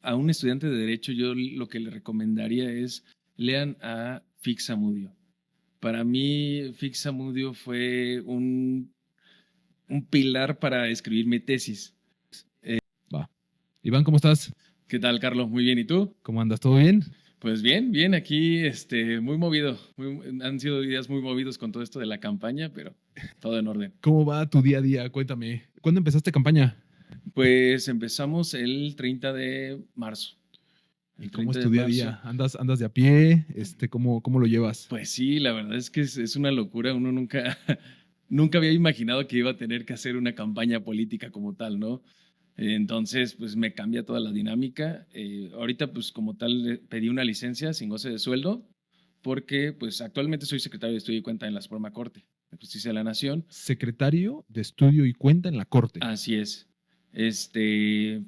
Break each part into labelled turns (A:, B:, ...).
A: a un estudiante de Derecho yo lo que le recomendaría es lean a Fix Zamudio. Para mí, Fix Zamudio fue un pilar para escribir mi tesis.
B: Va. Iván, ¿cómo estás?
A: ¿Qué tal, Carlos? Muy bien. ¿Y tú?
B: ¿Cómo andas? ¿Todo bien?
A: Pues bien, bien. Aquí muy movido. Han sido días muy movidos con todo esto de la campaña, pero todo en orden.
B: ¿Cómo va tu día a día? Cuéntame. ¿Cuándo empezaste campaña?
A: Pues empezamos el 30 de marzo.
B: ¿Y
A: El
B: cómo
A: 30
B: es
A: de
B: tu día a
A: marzo.
B: día? ¿Andas de a pie? ¿Cómo lo llevas?
A: Pues sí, la verdad es que es una locura. Uno nunca, nunca había imaginado que iba a tener que hacer una campaña política como tal, ¿no? Entonces, pues me cambia toda la dinámica. Ahorita, pues como tal, pedí una licencia sin goce de sueldo porque, pues actualmente soy secretario de Estudio y Cuenta en la Suprema Corte de Justicia de la Nación.
B: Secretario de Estudio y Cuenta en la Corte.
A: Así es.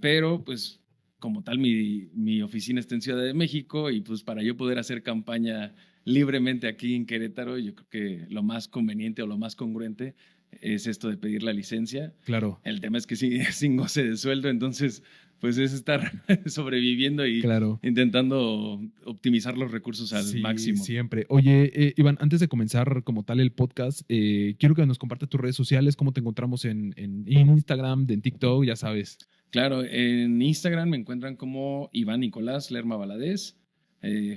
A: Pero, pues como tal, mi oficina está en Ciudad de México y pues para yo poder hacer campaña libremente aquí en Querétaro, yo creo que lo más conveniente o lo más congruente es esto de pedir la licencia.
B: Claro,
A: El tema es que sí, es sin goce de sueldo, entonces pues es estar sobreviviendo y
B: claro.
A: intentando optimizar los recursos al
B: Sí,
A: máximo.
B: siempre. Oye, Iván, antes de comenzar como tal el podcast, quiero que nos compartas tus redes sociales, cómo te encontramos en Instagram, en TikTok, ya sabes.
A: Claro, en Instagram me encuentran como Iván Nicolás Lerma Valadez,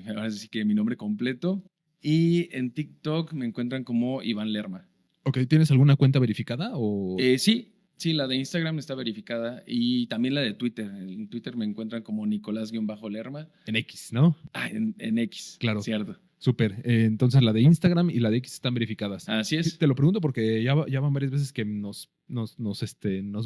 A: ahora sí que mi nombre completo, y en TikTok me encuentran como Iván Lerma.
B: Ok, ¿tienes alguna cuenta verificada o
A: Sí, sí, la de Instagram está verificada y también la de Twitter. En Twitter me encuentran como Nicolás-Lerma.
B: en X, ¿no?
A: Ah, en X,
B: Claro.
A: cierto.
B: Súper. Entonces la de Instagram y la de X están verificadas.
A: Así
B: Sí,
A: es.
B: te lo pregunto porque ya van varias veces que nos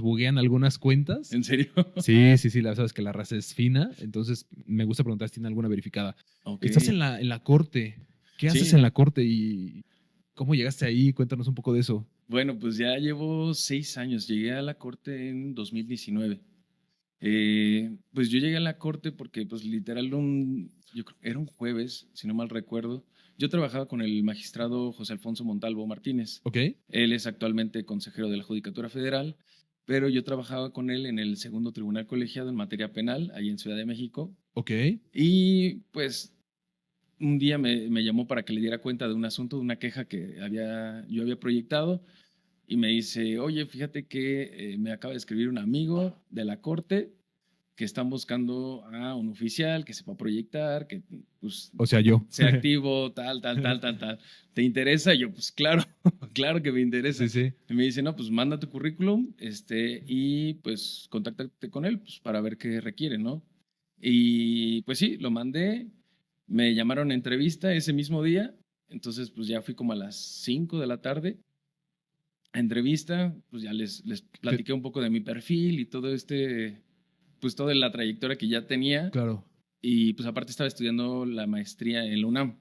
B: buguean algunas cuentas.
A: ¿En serio?
B: Sí, la sabes que la raza es fina, entonces me gusta preguntar si tiene alguna verificada.
A: Ok.
B: Estás en la corte. ¿Qué haces
A: Sí.
B: en la corte y cómo llegaste ahí? Cuéntanos un poco de eso.
A: Bueno, pues ya llevo 6 años. Llegué a la corte en 2019. Pues yo llegué a la corte porque, pues literal, yo creo que era un jueves, si no mal recuerdo. Yo trabajaba con el magistrado José Alfonso Montalvo Martínez.
B: ¿Ok?
A: Él es actualmente consejero de la Judicatura Federal, pero yo trabajaba con él en el segundo tribunal colegiado en materia penal, ahí en Ciudad de México.
B: ¿Ok?
A: Y pues un día me llamó para que le diera cuenta de un asunto, de una queja que yo había proyectado. Y me dice, oye, fíjate que me acaba de escribir un amigo de la corte que están buscando a un oficial que sepa proyectar, que pues
B: O sea, yo.
A: sea activo, tal. ¿Te interesa? Y yo, pues claro, claro que me
B: Sí,
A: interesa.
B: sí.
A: Y me dice, no, pues manda tu currículum, y pues contáctate con él, pues para ver qué requiere, ¿no? Y pues sí, lo mandé, me llamaron a entrevista ese mismo día, entonces pues ya fui como a las 5 de la tarde a entrevista, pues ya les
B: Te-
A: platiqué un poco de mi perfil y todo pues toda la trayectoria que ya tenía.
B: claro.
A: Y pues aparte estaba estudiando la maestría en la UNAM.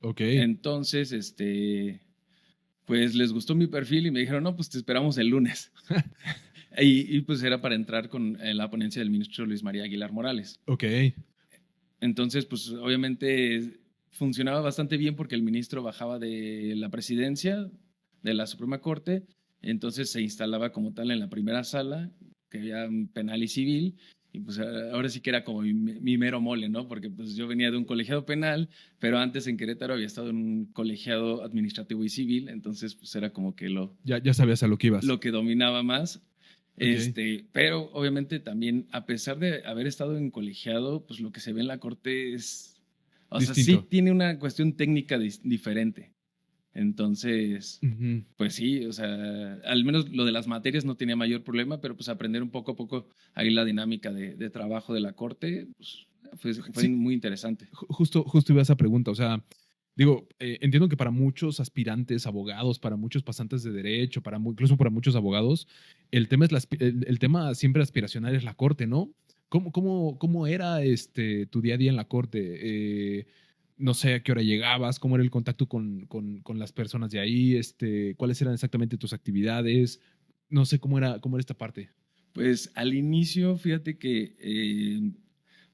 B: Ok.
A: Entonces, pues les gustó mi perfil y me dijeron, no, pues te esperamos el lunes. Pues era para entrar con la ponencia del ministro Luis María Aguilar Morales.
B: Ok.
A: Entonces, pues obviamente funcionaba bastante bien porque el ministro bajaba de la presidencia de la Suprema Corte, entonces se instalaba como tal en la primera sala, que había penal y civil, y pues ahora sí que era como mi mero mole, ¿no? Porque pues yo venía de un colegiado penal, pero antes en Querétaro había estado en un colegiado administrativo y civil, entonces pues era como que
B: Ya sabías a lo que ibas.
A: lo que dominaba más.
B: Ok.
A: Pero obviamente también, a pesar de haber estado en colegiado, pues lo que se ve en la corte o sea, sí
B: Distinto.
A: tiene una cuestión técnica diferente. Entonces,
B: Ujú.
A: pues sí, o sea, al menos lo de las materias no tenía mayor problema, pero pues aprender un poco a poco ahí la dinámica de trabajo de la corte, pues fue
B: Sí,
A: muy interesante.
B: justo iba a esa pregunta. O sea, digo, entiendo que para muchos aspirantes, abogados, para muchos pasantes de derecho, incluso para muchos abogados, el tema el tema siempre aspiracional es la corte, ¿no? ¿Cómo era tu día a día en la corte? No sé a qué hora llegabas, cómo era el contacto con las personas de ahí, cuáles eran exactamente tus actividades, no sé cómo era esta parte.
A: Pues al inicio, fíjate que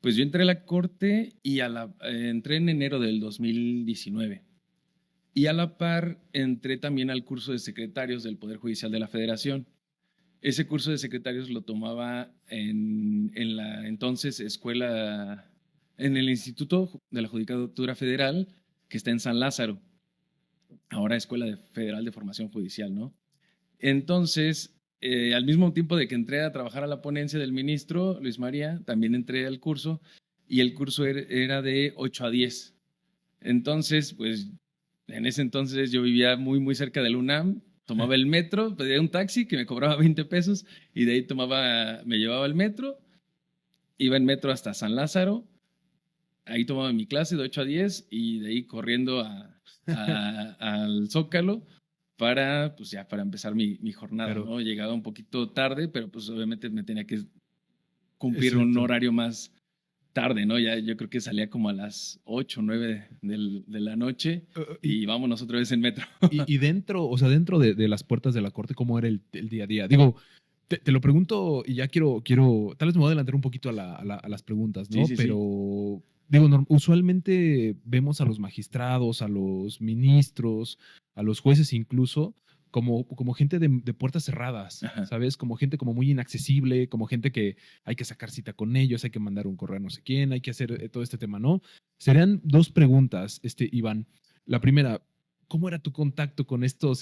A: pues yo entré a la corte y entré en enero del 2019. Y a la par entré también al curso de secretarios del Poder Judicial de la Federación. ese curso de secretarios lo tomaba en la entonces escuela, en el Instituto de la Judicatura Federal, que está en San Lázaro, ahora Federal de Formación Judicial, ¿no? Entonces, al mismo tiempo de que entré a trabajar a la ponencia del ministro Luis María, también entré al curso y el curso era de 8 a 10. Entonces, pues en ese entonces yo vivía muy, muy cerca del UNAM, tomaba el metro, pedía un taxi que me cobraba 20 pesos y de ahí me llevaba el metro, iba en metro hasta San Lázaro, ahí tomaba mi clase de 8 a 10 y de ahí corriendo al Zócalo para, pues ya, para empezar mi jornada,
B: Claro.
A: ¿no? Llegaba un poquito tarde, pero pues obviamente me tenía que cumplir un
B: Exacto.
A: horario más tarde, ¿no? Ya yo creo que salía como a las 8 o 9 de la noche
B: Y,
A: y vámonos otra vez en metro.
B: y dentro, o sea, dentro de las puertas de la corte, ¿cómo era el día a día? Digo, te lo pregunto y ya quiero, tal vez me voy a adelantar un poquito a las preguntas,
A: Sí,
B: ¿no?
A: sí, sí.
B: Pero, digo, usualmente vemos a los magistrados, a los ministros, a los jueces incluso, como gente de puertas cerradas,
A: Ajá.
B: ¿sabes? Como gente como muy inaccesible, como gente que hay que sacar cita con ellos, hay que mandar un correo a no sé quién, hay que hacer todo este tema, ¿no? Serían dos preguntas, Iván. La primera, ¿cómo era tu contacto con estos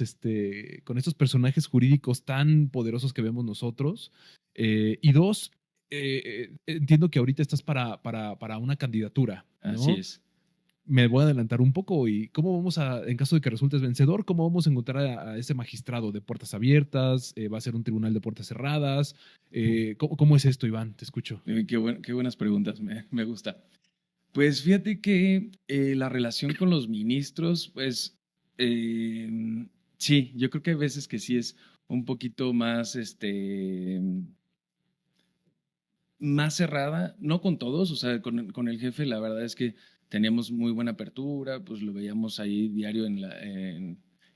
B: personajes jurídicos tan poderosos que vemos nosotros? Y dos, entiendo que ahorita estás para una candidatura,
A: Así
B: ¿no?
A: es.
B: Me voy a adelantar un poco y cómo vamos en caso de que resultes vencedor, cómo vamos a encontrar a ese magistrado de puertas abiertas, va a ser un tribunal de puertas cerradas, ¿cómo es esto, Iván? Te escucho.
A: Qué buenas preguntas, me gusta. Pues fíjate que la relación con los ministros, pues sí, yo creo que hay veces que sí es un poquito más, más cerrada, no con todos, o sea, con el jefe la verdad es que teníamos muy buena apertura, pues lo veíamos ahí diario en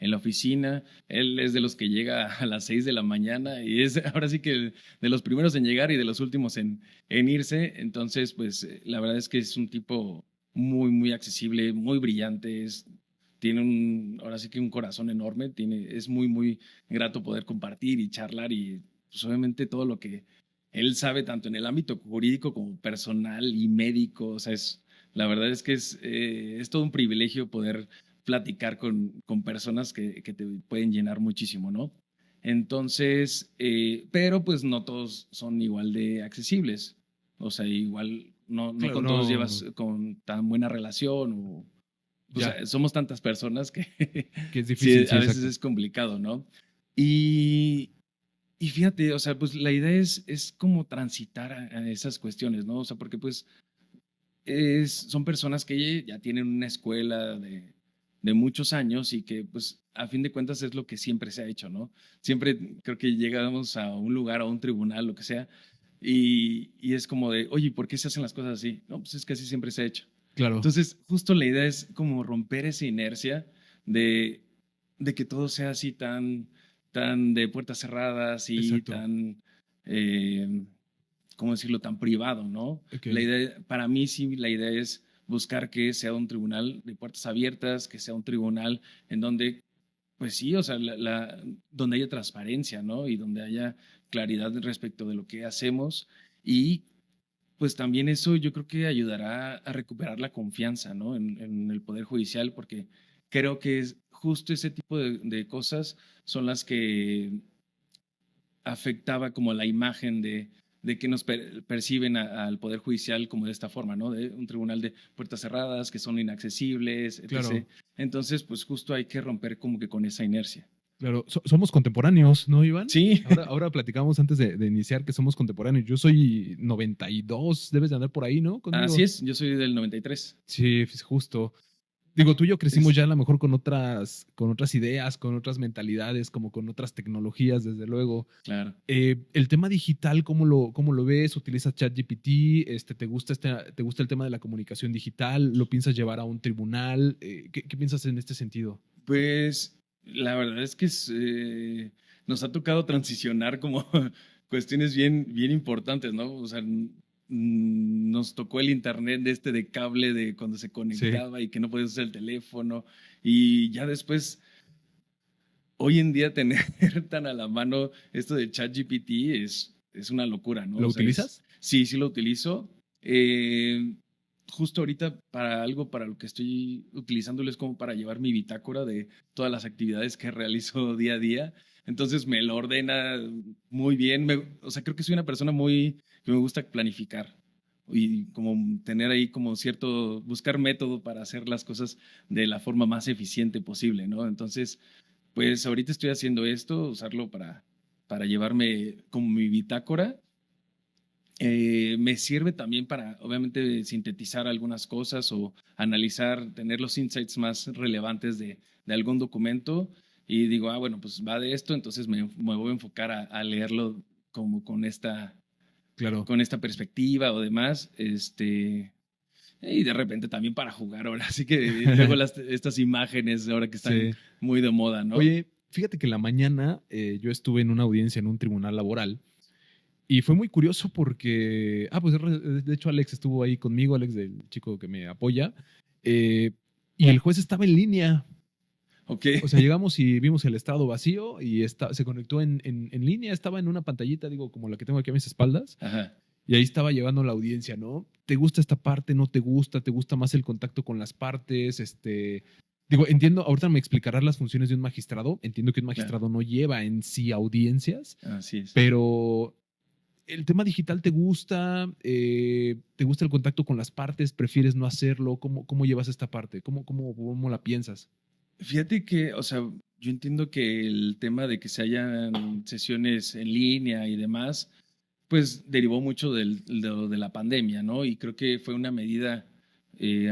A: la oficina. Él es de los que llega a las 6 de la mañana y es ahora sí que de los primeros en llegar y de los últimos en irse. Entonces, pues la verdad es que es un tipo muy, muy accesible, muy brillante, tiene ahora sí que un corazón enorme, es muy, muy grato poder compartir y charlar y pues obviamente todo lo que él sabe tanto en el ámbito jurídico como personal y médico. O sea, la verdad es que es todo un privilegio poder platicar con personas que te pueden llenar muchísimo, ¿no? Entonces, pero pues no todos son igual de accesibles. O sea, igual no
B: Claro,
A: con todos
B: no,
A: llevas con tan buena relación o pues
B: ya,
A: somos tantas personas que
B: que es
A: sí,
B: difícil, sí,
A: a veces
B: exacto.
A: es complicado, ¿no? Y, y fíjate, o sea, pues la idea es como transitar a esas cuestiones, ¿no? O sea, porque pues son personas que ya tienen una escuela de muchos años y que pues a fin de cuentas es lo que siempre se ha hecho, ¿no? Siempre creo que llegamos a un lugar, a un tribunal, lo que sea, y es como de, oye, ¿por qué se hacen las cosas así? No, pues es que así siempre se ha hecho.
B: Claro,
A: Entonces, justo la idea es como romper esa inercia de, de que todo sea así tan de puertas cerradas y
B: exacto.
A: tan, ¿cómo decirlo?, tan privado, ¿no?
B: Ok,
A: La idea, para mí sí, la idea es buscar que sea un tribunal de puertas abiertas, que sea un tribunal en donde, pues sí, o sea, donde haya transparencia, ¿no? Y donde haya claridad respecto de lo que hacemos y pues también eso yo creo que ayudará a recuperar la confianza, ¿no? En el Poder Judicial, porque creo que es justo ese tipo de cosas son las que afectaba como la imagen de que nos perciben al Poder Judicial como de esta forma, ¿no? De un tribunal de puertas cerradas, que son inaccesibles,
B: claro.
A: etc. Entonces, pues justo hay que romper como que con esa inercia.
B: Claro, somos contemporáneos, ¿no, Iván?
A: Sí,
B: Ahora platicamos antes de iniciar que somos contemporáneos. Yo soy 92, debes de andar por ahí, ¿no?
A: así
B: Conmigo.
A: es, yo soy del 93.
B: Sí, pues, justo. Digo, tú y yo crecimos
A: Es,
B: ya a lo mejor con otras ideas, con otras mentalidades, como con otras tecnologías, desde luego.
A: claro.
B: El tema digital, ¿cómo lo ves? ¿Utilizas ChatGPT? ¿Te gusta el tema de la comunicación digital? ¿Lo piensas llevar a un tribunal? ¿Qué piensas en este sentido?
A: Pues la verdad es que nos ha tocado transicionar como cuestiones bien, bien importantes, ¿no? O sea, nos tocó el internet de cable de cuando se
B: Sí,
A: conectaba y que no podías usar el teléfono y ya después hoy en día tener tan a la mano esto de ChatGPT es una locura, ¿no?
B: ¿Lo
A: O sea,
B: utilizas?
A: sí, sí lo utilizo. Justo ahorita para algo para lo que estoy utilizándolo es como para llevar mi bitácora de todas las actividades que realizo día a día. Entonces me lo ordena muy bien. O sea, creo que soy una persona que me gusta planificar y como tener ahí como cierto, buscar método para hacer las cosas de la forma más eficiente posible, ¿no? Entonces, pues ahorita estoy haciendo esto, usarlo para llevarme como mi bitácora. Me sirve también para, obviamente, sintetizar algunas cosas o analizar, tener los insights más relevantes de algún documento y digo, ah, bueno, pues va de esto, entonces me voy a enfocar a leerlo como
B: Claro.
A: con esta perspectiva o demás, y de repente también para jugar ahora, así que luego estas imágenes ahora que están
B: Sí.
A: muy de moda, ¿no?
B: Oye, fíjate que en la mañana yo estuve en una audiencia en un tribunal laboral y fue muy curioso porque, pues de hecho Alex estuvo ahí conmigo, Alex del chico que me apoya, eh, y el juez estaba en línea.
A: Ok.
B: O sea, llegamos y vimos el estrado vacío y se conectó en línea, estaba en una pantallita, digo, como la que tengo aquí a mis espaldas,
A: Ajá.
B: y ahí estaba llevando la audiencia, ¿no? ¿Te gusta esta parte? ¿No te gusta? ¿Te gusta más el contacto con las partes? Digo, entiendo, ahorita me explicarás las funciones de un magistrado. Entiendo que un
A: Claro,
B: magistrado no lleva en sí audiencias,
A: así es.
B: pero ¿el tema digital te gusta? ¿Te gusta el contacto con las partes? ¿Prefieres no hacerlo? ¿Cómo llevas esta parte? ¿Cómo la piensas?
A: Fíjate que, o sea, yo entiendo que el tema de que se hayan sesiones en línea y demás, pues derivó mucho de la pandemia, ¿no? Y creo que fue una medida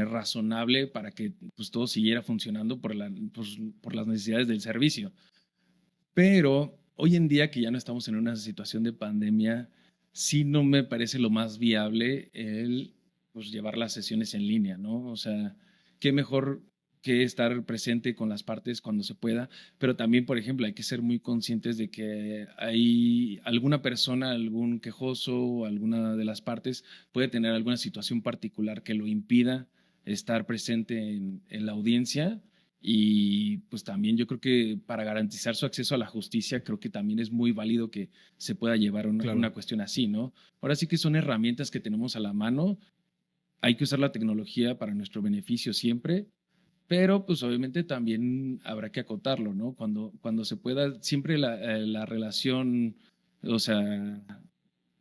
A: razonable para que pues, todo siguiera funcionando por las necesidades del servicio. Pero hoy en día que ya no estamos en una situación de pandemia, sí no me parece lo más viable el pues, llevar las sesiones en línea, ¿no? O sea, qué mejor que estar presente con las partes cuando se pueda, pero también, por ejemplo, hay que ser muy conscientes de que hay alguna persona, algún quejoso o alguna de las partes puede tener alguna situación particular que lo impida estar presente en la audiencia y pues también yo creo que para garantizar su acceso a la justicia, creo que también es muy válido que se pueda llevar
B: Claro.
A: una cuestión así, ¿no? Ahora sí que son herramientas que tenemos a la mano, hay que usar la tecnología para nuestro beneficio siempre, pero pues obviamente también habrá que acotarlo, ¿no? Cuando se pueda, siempre la relación, o sea,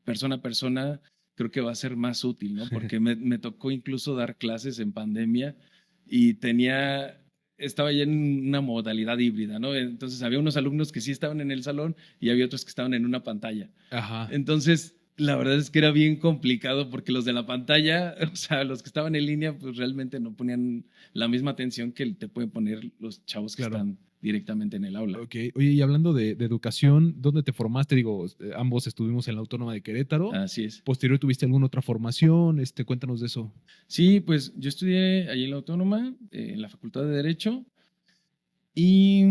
A: persona a persona, creo que va a ser más útil, ¿no? Porque me tocó incluso dar clases en pandemia y estaba ya en una modalidad híbrida, ¿no? Entonces había unos alumnos que sí estaban en el salón y había otros que estaban en una pantalla.
B: Ajá.
A: Entonces, la verdad es que era bien complicado porque los de la pantalla, o sea, los que estaban en línea, pues realmente no ponían la misma atención que te pueden poner los chavos que
B: Claro.
A: están directamente en el aula.
B: Ok. Oye, y hablando de educación, ¿dónde te formaste? Digo, ambos estuvimos en la Autónoma de Querétaro.
A: Así es.
B: Posterior, ¿tuviste alguna otra formación? Cuéntanos de eso.
A: Sí, pues yo estudié allí en la Autónoma, en la Facultad de Derecho, y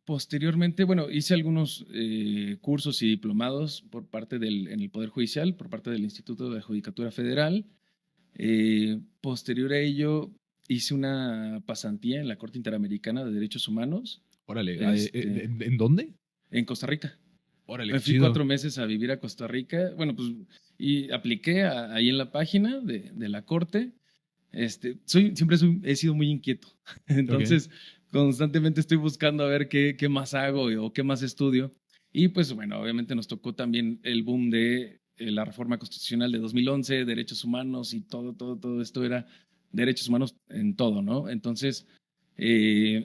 A: posteriormente, bueno, hice algunos cursos y diplomados en el Poder Judicial, por parte del Instituto de Judicatura Federal. Posterior a ello, hice una pasantía en la Corte Interamericana de Derechos Humanos,
B: Órale,
A: este,
B: ¿en dónde?
A: en Costa Rica.
B: Órale,
A: Me
B: qué
A: fui
B: chido.
A: 4 meses a vivir a Costa Rica. Bueno, pues, y apliqué ahí en la página de la Corte. He sido muy inquieto.
B: Ok.
A: Entonces, constantemente estoy buscando a ver qué más hago o qué más estudio. Y pues bueno, obviamente nos tocó también el boom de la reforma constitucional de 2011, derechos humanos y todo esto era derechos humanos en todo, ¿no? Entonces,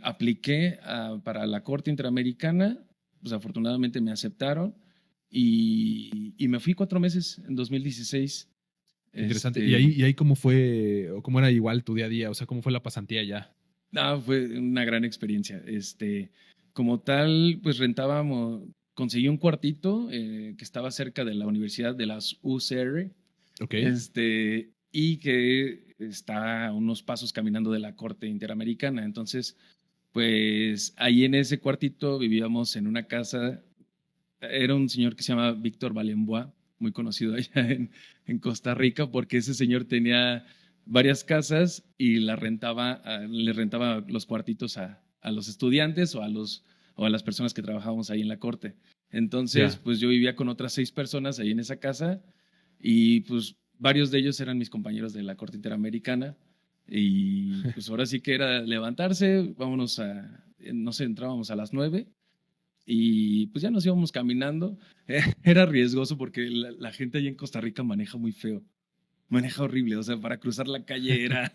A: apliqué para la Corte Interamericana, pues afortunadamente me aceptaron y me fui 4 meses en 2016.
B: Interesante. ¿Y ahí cómo fue, o cómo era igual tu día a día? O sea, ¿cómo fue la pasantía ya?
A: Fue una gran experiencia. Como tal, pues conseguí un cuartito que estaba cerca de la Universidad de las UCR,
B: Ok.
A: y que está a unos pasos caminando de la Corte Interamericana. Entonces, pues ahí en ese cuartito vivíamos en una casa. Era un señor que se llama Víctor Balembois, muy conocido allá en Costa Rica, porque ese señor tenía varias casas y le rentaba los cuartitos a los estudiantes o o a las personas que trabajábamos ahí en la corte. Entonces,
B: Ya.
A: pues yo vivía con otras 6 personas ahí en esa casa y pues varios de ellos eran mis compañeros de la Corte Interamericana y pues ahora sí que era levantarse, vámonos no sé, entrábamos a las 9 y pues ya nos íbamos caminando. Era riesgoso porque la gente ahí en Costa Rica maneja muy feo, maneja horrible, o sea, para cruzar la calle era,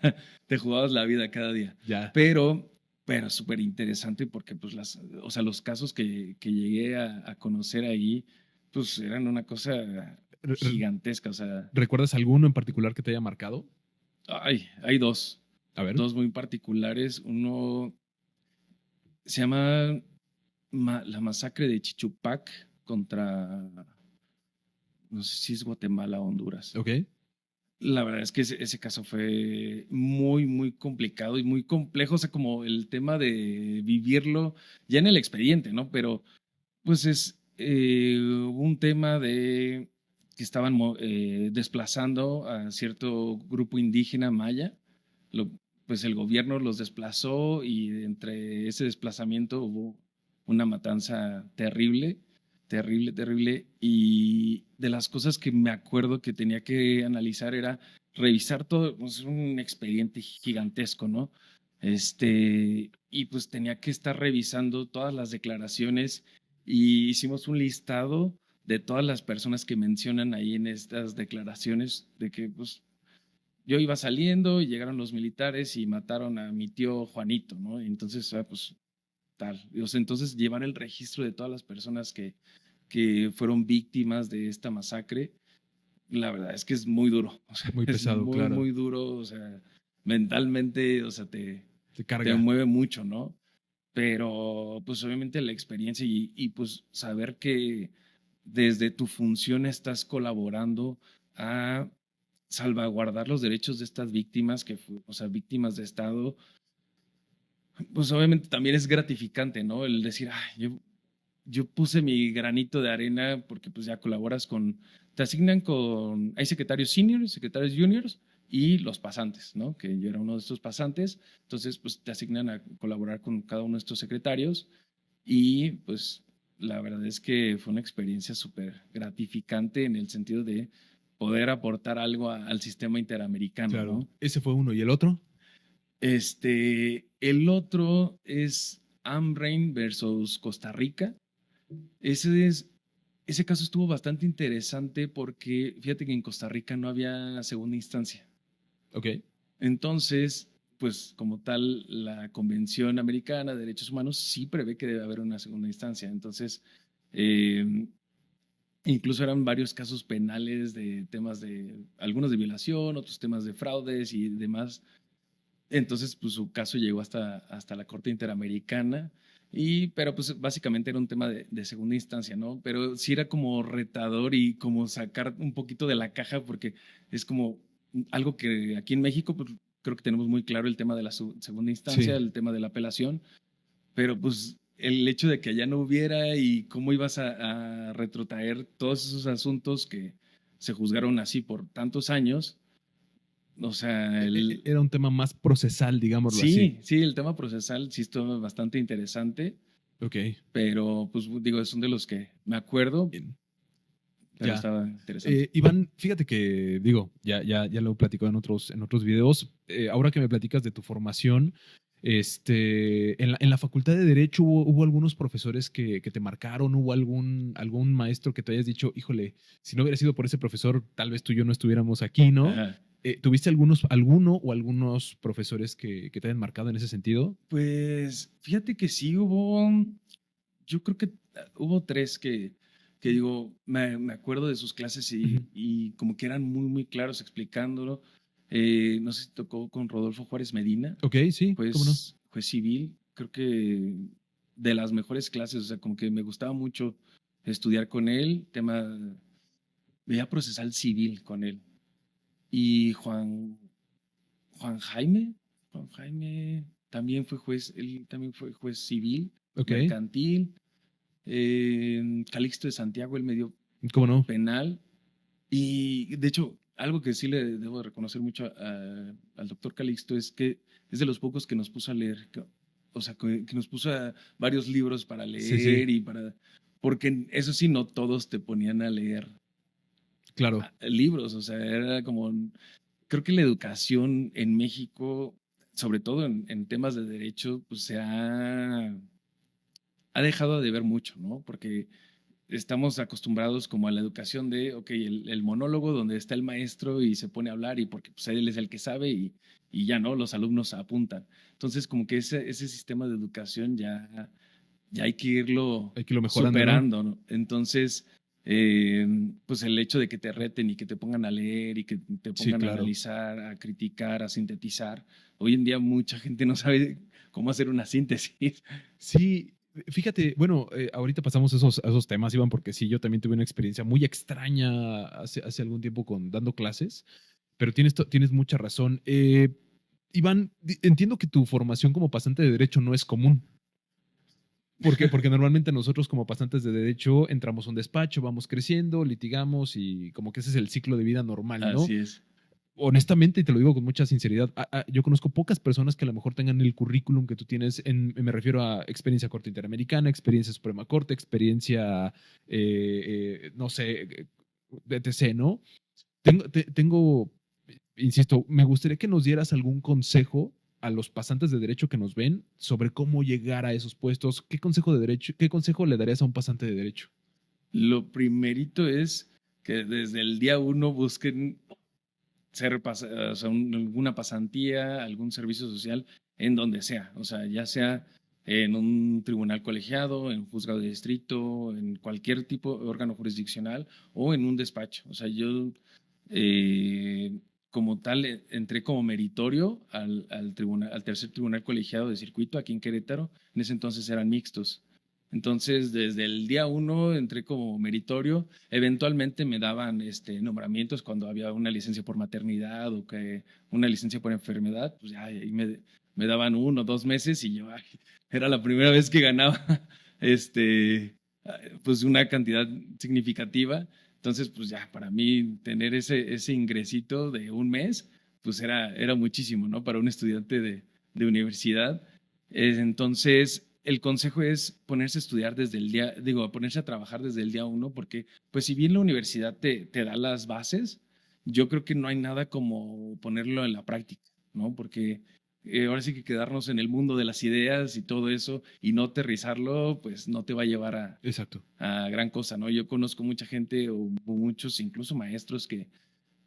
A: te jugabas la vida cada día,
B: Ya.
A: pero, pero súper interesante porque pues o sea, los casos que llegué a conocer ahí, pues eran una cosa
B: Re- re-
A: gigantesca, o sea,
B: ¿Recuerdas alguno en particular que te haya marcado?
A: hay
B: A ver.
A: dos muy particulares, uno se llama la masacre de Chichupac contra, no sé si es Guatemala o Honduras.
B: Ok.
A: La verdad es que ese caso fue muy, muy complicado y muy complejo, o sea, como el tema de vivirlo ya en el expediente, ¿no? Pero pues es un tema de que estaban desplazando a cierto grupo indígena maya, lo- pues el gobierno los desplazó y entre ese desplazamiento hubo una matanza terrible, terrible, terrible. Y de las cosas que me acuerdo que tenía que analizar era revisar todo, pues un expediente gigantesco, ¿no? Y pues tenía que estar revisando todas las declaraciones y hicimos un listado de todas las personas que mencionan ahí en estas declaraciones de que pues yo iba saliendo y llegaron los militares y mataron a mi tío Juanito, ¿no? Y entonces, pues tal. O sea, entonces llevar el registro de todas las personas que fueron víctimas de esta masacre, la verdad es que es muy duro. O sea,
B: Muy
A: es
B: pesado,
A: muy,
B: claro.
A: muy duro. O sea, mentalmente, o sea,
B: Te
A: te
B: carga.
A: mueve mucho, ¿no? Pero pues obviamente la experiencia y pues saber que desde tu función estás colaborando a salvaguardar los derechos de estas víctimas, o sea, víctimas de Estado, pues obviamente también es gratificante, ¿no? El decir, ay, yo puse mi granito de arena porque pues ya colaboras te asignan hay secretarios seniors, secretarios juniors y los pasantes, ¿no? Que yo era uno de estos pasantes, entonces pues te asignan a colaborar con cada uno de estos secretarios y pues la verdad es que fue una experiencia súper gratificante en el sentido de poder aportar algo al sistema interamericano,
B: Claro.
A: ¿no?
B: Ese fue uno. ¿Y el otro?
A: El otro es Amrain versus Costa Rica. Ese es, ese caso estuvo bastante interesante porque fíjate que en Costa Rica no había segunda instancia.
B: Ok.
A: Entonces, pues como tal, la Convención Americana de Derechos Humanos sí prevé que debe haber una segunda instancia. Entonces, eh, incluso eran varios casos penales de temas algunos de violación, otros temas de fraudes y demás. Entonces, pues su caso llegó hasta la Corte Interamericana, pero pues básicamente era un tema de segunda instancia, ¿no? Pero sí era como retador y como sacar un poquito de la caja porque es como algo que aquí en México pues, creo que tenemos muy claro el tema de la segunda instancia,
B: Sí.
A: el tema de la apelación, pero pues el hecho de que allá no hubiera y cómo ibas a retrotraer todos esos asuntos que se juzgaron así por tantos años, o sea,
B: Era un tema más procesal, digámoslo así.
A: sí, sí, el tema procesal sí estuvo bastante interesante,
B: Ok.
A: pero pues digo, es uno de los que me acuerdo,
B: Bien.
A: pero
B: Ya.
A: estaba interesante.
B: Iván, fíjate que, digo, ya lo he platicado en otros videos. Ahora que me platicas de tu formación, en la Facultad de Derecho hubo algunos profesores que te marcaron, hubo algún maestro que te hayas dicho, híjole, si no hubiera sido por ese profesor, tal vez tú y yo no estuviéramos aquí, ¿no?
A: Ajá.
B: ¿Tuviste algunos profesores que te hayan marcado en ese sentido?
A: Pues fíjate que sí yo creo que hubo 3 que digo, me acuerdo de sus clases
B: Ujú.
A: y como que eran muy, muy claros explicándolo. No sé si tocó con Rodolfo Juárez Medina,
B: Ok, sí, cómo no.
A: juez civil, creo que de las mejores clases, o sea, como que me gustaba mucho estudiar con él, veía procesal civil con él. Y Juan Jaime también fue juez, él también fue juez civil,
B: Ok,
A: mercantil. Calixto de Santiago, él me dio
B: cómo no.
A: penal. Y de hecho, algo que sí le debo reconocer mucho al doctor Calixto es que es de los pocos que nos puso a leer. o sea, que nos puso varios libros para
B: Sí, sí,
A: leer porque eso sí, no todos te ponían a leer
B: claro.
A: libros, o sea, era como, creo que la educación en México, sobre todo en temas de derecho, pues ha dejado de ver mucho, ¿no? Porque estamos acostumbrados como a la educación de, ok, el monólogo donde está el maestro y se pone a hablar y porque pues, él es el que sabe y ya no, los alumnos apuntan. Entonces, como que ese sistema de educación ya hay que irlo
B: Hay que irlo mejorando, ¿no?
A: superando, ¿no? Entonces, pues el hecho de que te reten y que te pongan a leer y que te
B: Sí,
A: pongan a
B: claro.
A: analizar, a criticar, a sintetizar, hoy en día mucha gente no sabe cómo hacer una síntesis.
B: Sí, fíjate, bueno, ahorita pasamos esos temas, Iván, porque sí, yo también tuve una experiencia muy extraña hace algún tiempo dando clases, pero tienes mucha razón. Iván, entiendo que tu formación como pasante de derecho no es común. ¿Por qué? Porque normalmente nosotros como pasantes de derecho entramos a un despacho, vamos creciendo, litigamos y como que ese es el ciclo de vida normal, ¿no?
A: Así es.
B: Honestamente, y te lo digo con mucha sinceridad, yo conozco pocas personas que a lo mejor tengan el currículum que tú tienes, me refiero a experiencia Corte Interamericana, experiencia Suprema Corte, experiencia, no sé, etc., ¿no? Tengo, insisto, me gustaría que nos dieras algún consejo a los pasantes de derecho que nos ven sobre cómo llegar a esos puestos. ¿Qué consejo de derecho, qué consejo le darías a un pasante de derecho?
A: Lo primerito es que desde el día uno busquen o sea, alguna pasantía, algún servicio social en donde sea, o sea, ya sea en un tribunal colegiado, en un juzgado de distrito, en cualquier tipo de órgano jurisdiccional o en un despacho. O sea, yo como tal entré como meritorio al tercer tribunal colegiado de circuito aquí en Querétaro. En ese entonces eran mixtos. Entonces, desde el día uno entré como meritorio. Eventualmente me daban nombramientos cuando había una licencia por maternidad o que una licencia por enfermedad. Pues ya ahí me daban 1 o 2 meses y yo, ay, era la primera vez que ganaba pues una cantidad significativa. Entonces, pues ya para mí tener ese ingresito de un mes, pues era muchísimo, ¿no? Para un estudiante de universidad. Entonces, el consejo es ponerse a estudiar desde el día, digo, ponerse a trabajar desde el día uno, porque pues si bien la universidad te da las bases, yo creo que no hay nada como ponerlo en la práctica, ¿no? Porque ahora sí que quedarnos en el mundo de las ideas y todo eso y no aterrizarlo, pues no te va a llevar
B: Exacto.
A: a gran cosa, ¿no? Yo conozco mucha gente o muchos, incluso maestros que,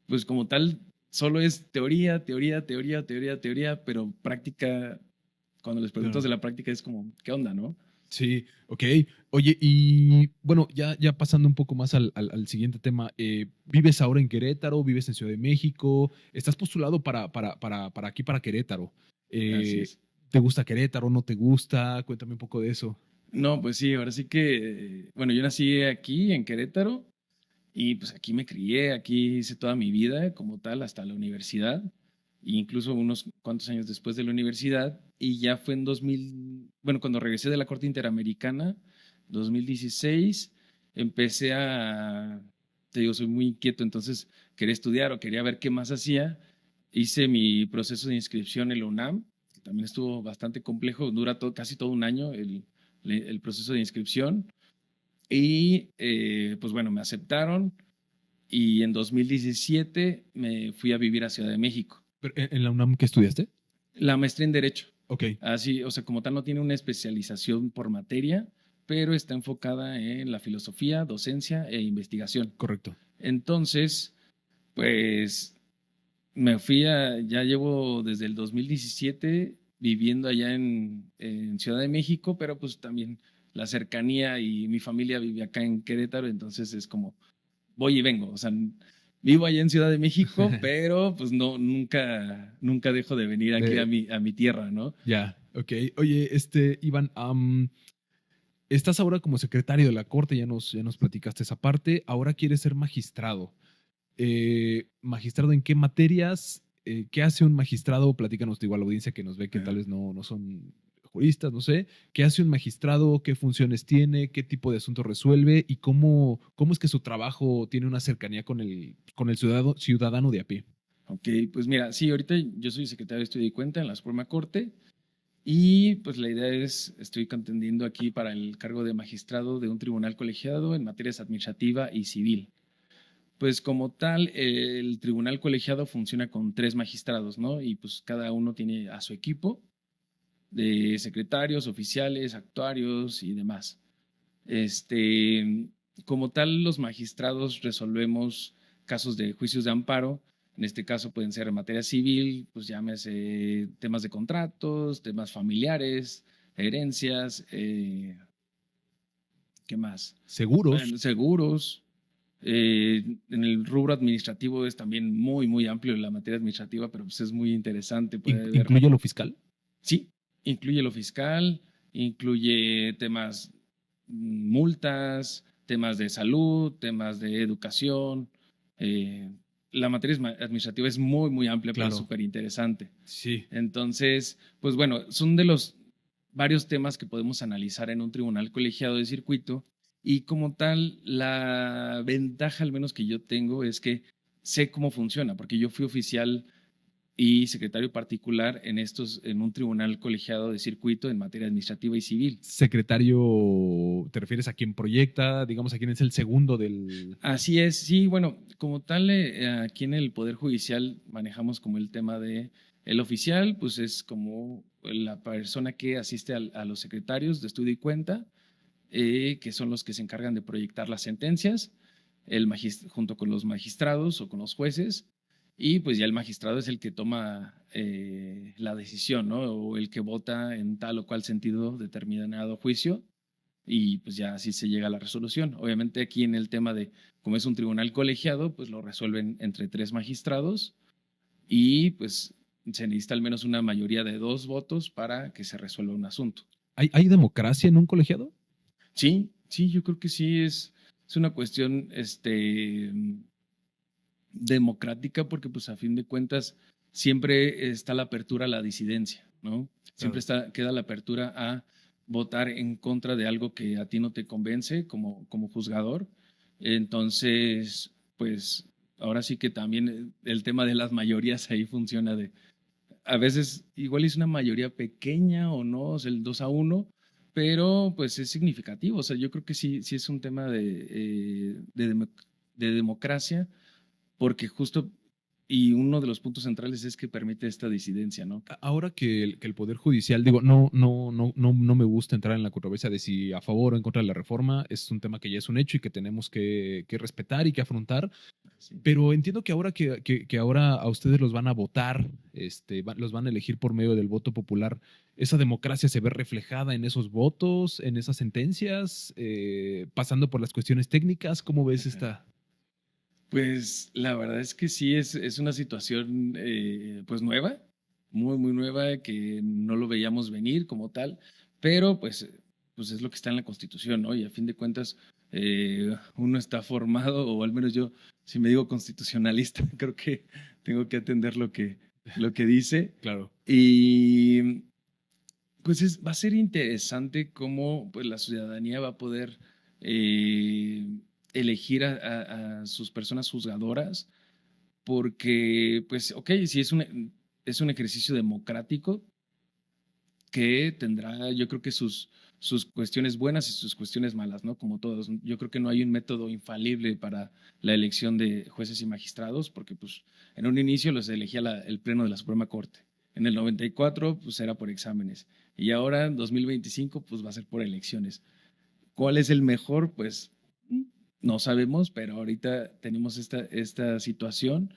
A: pues como tal, solo es teoría, teoría, teoría, teoría, teoría, pero práctica, cuando les preguntas
B: Claro.
A: de la práctica es como, ¿qué onda, no?
B: Sí, ok. Oye, y bueno, ya pasando un poco más al siguiente tema, ¿vives ahora en Querétaro? ¿Vives en Ciudad de México? ¿Estás postulado para aquí, para Querétaro?
A: Así
B: Eh,
A: es.
B: ¿Te gusta Querétaro? ¿No te gusta? Cuéntame un poco de eso.
A: No, pues sí, ahora sí que, bueno, yo nací aquí en Querétaro y pues aquí me crié, aquí hice toda mi vida como tal hasta la universidad, e incluso unos cuantos años después de la universidad y ya fue en 2000, bueno, cuando regresé de la Corte Interamericana, 2016, empecé te digo, soy muy inquieto, entonces quería estudiar o quería ver qué más hacía. Hice mi proceso de inscripción en la UNAM, que también estuvo bastante complejo, dura casi todo un año el proceso de inscripción. Y pues bueno, me aceptaron y en 2017 me fui a vivir a Ciudad de México.
B: Pero, ¿en la UNAM qué estudiaste?
A: La maestría en Derecho.
B: Ok,
A: Así, o sea, como tal no tiene una especialización por materia, pero está enfocada en la filosofía, docencia e investigación.
B: correcto.
A: Entonces, pues ya llevo desde el 2017 viviendo allá en Ciudad de México, pero pues también la cercanía y mi familia vive acá en Querétaro, entonces es como voy y vengo, o sea, vivo allá en Ciudad de México, pero pues no, nunca dejo de venir aquí a
B: De,
A: mi tierra, ¿no?
B: ya, ok. Oye, Iván, estás ahora como secretario de la Corte, ya nos platicaste esa parte, ahora quieres ser magistrado. Magistrado, ¿en qué materias? ¿Qué hace un magistrado? Platícanos, digo, a la audiencia que nos ve que tal vez no son juristas, no sé. ¿Qué hace un magistrado? ¿Qué funciones tiene? ¿Qué tipo de asuntos resuelve? ¿Y cómo es que su trabajo tiene una cercanía con el ciudadano de a pie?
A: Ok, pues mira, sí, ahorita yo soy secretario de Estudio y Cuenta en la Suprema Corte Y pues la idea es, estoy contendiendo aquí para el cargo de magistrado de un tribunal colegiado en materias administrativa y civil. Pues como tal, el tribunal colegiado funciona con 3 magistrados, ¿no? Y pues cada uno tiene a su equipo de secretarios, oficiales, actuarios y demás. Este, como tal, los magistrados resolvemos casos de juicios de amparo. En este caso pueden ser en materia civil, pues llámese temas de contratos, temas familiares, herencias, ¿qué más?
B: Seguros.
A: Seguros. En el rubro administrativo es también muy, muy amplio la materia administrativa, pero pues es muy interesante. Puede haber,
B: ¿Incluye lo fiscal?
A: sí, incluye lo fiscal, incluye temas, multas, temas de salud, temas de educación. eh, la materia administrativa es muy, muy amplia, pero es
B: Claro.
A: súper interesante.
B: Sí.
A: Entonces, pues bueno, son de los varios temas que podemos analizar en un tribunal colegiado de circuito y como tal, la ventaja al menos que yo tengo es que sé cómo funciona, porque yo fui oficial y secretario particular en un tribunal colegiado de circuito en materia administrativa y civil.
B: Secretario, ¿te refieres a quién proyecta? Digamos, a quién es el segundo del...
A: Así es, sí, bueno, como tal, aquí en el Poder Judicial manejamos como el tema de el oficial, pues es como la persona que asiste a los secretarios de estudio y cuenta, que son los que se encargan de proyectar las sentencias, junto con los magistrados o con los jueces, y pues ya el magistrado es el que toma la decisión, ¿no? O el que vota en tal o cual sentido determinado juicio, y pues ya así se llega a la resolución. Obviamente aquí en el tema de, como es un tribunal colegiado, pues lo resuelven entre 3 magistrados y pues se necesita al menos una mayoría de 2 votos para que se resuelva un asunto.
B: ¿Hay democracia en un colegiado?
A: Sí, sí, yo creo que sí es una cuestión democrática porque pues a fin de cuentas siempre está la apertura a la disidencia, ¿no? Siempre queda la apertura a votar en contra de algo que a ti no te convence como juzgador. Entonces, pues ahora sí que también el tema de las mayorías ahí funciona a veces igual es una mayoría pequeña o no, o sea, el 2-1, pero pues es significativo. O sea, yo creo que sí, sí es un tema de democracia, porque justo, y uno de los puntos centrales es que permite esta disidencia, ¿no?
B: Ahora que el Poder Judicial, digo, no me gusta entrar en la controversia de si a favor o en contra de la reforma, es un tema que ya es un hecho y que tenemos que respetar y que afrontar,
A: Sí.
B: pero entiendo que ahora que ahora a ustedes los van a votar, los van a elegir por medio del voto popular, ¿esa democracia se ve reflejada en esos votos, en esas sentencias, pasando por las cuestiones técnicas? ¿Cómo ves esta?
A: Pues la verdad es que sí, es una situación pues nueva, muy, muy nueva, que no lo veíamos venir como tal, pero pues es lo que está en la Constitución, ¿no? Y a fin de cuentas uno está formado, o al menos yo, si me digo constitucionalista, creo que tengo que atender lo que dice.
B: Claro.
A: Y pues va a ser interesante cómo pues, la ciudadanía va a poder elegir a sus personas juzgadoras, porque, pues, ok, sí es un ejercicio democrático que tendrá, yo creo que sus cuestiones buenas y sus cuestiones malas, ¿no? Como todos. Yo creo que no hay un método infalible para la elección de jueces y magistrados, porque, pues, en un inicio los elegía el Pleno de la Suprema Corte. En el 94, pues, era por exámenes. Y ahora, en 2025, pues, va a ser por elecciones. ¿Cuál es el mejor? Pues, no sabemos, pero ahorita tenemos esta situación.